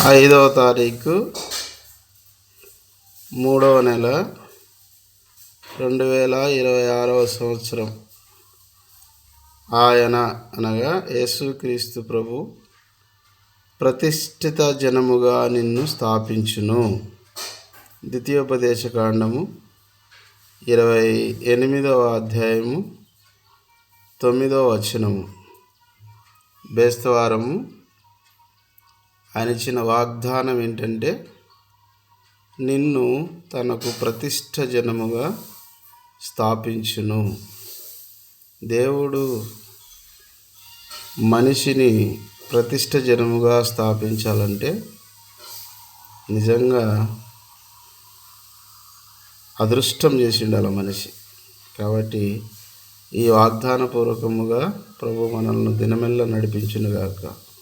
5వ తారీఖు 3వ నెల 2026వ సంవత్సరం. ఆయన అనగా యేసుక్రీస్తు ప్రభు ప్రతిష్ఠిత జనముగా నిన్ను స్థాపించును. ద్వితీయోపదేశకాండము 28వ అధ్యాయము 9వ వచనము. బేస్తవారము ఆయన ఇచ్చిన వాగ్దానం ఏంటంటే, నిన్ను తనకు ప్రతిష్ఠ జనముగా స్థాపించును. దేవుడు మనిషిని ప్రతిష్ఠ జనముగా స్థాపించాలంటే నిజంగా అదృష్టం చేసి ఉండాలి మనిషి. కాబట్టి ఈ వాగ్దానపూర్వకముగా ప్రభు మనల్ని దినమెల్ల నడిపించునుగాక.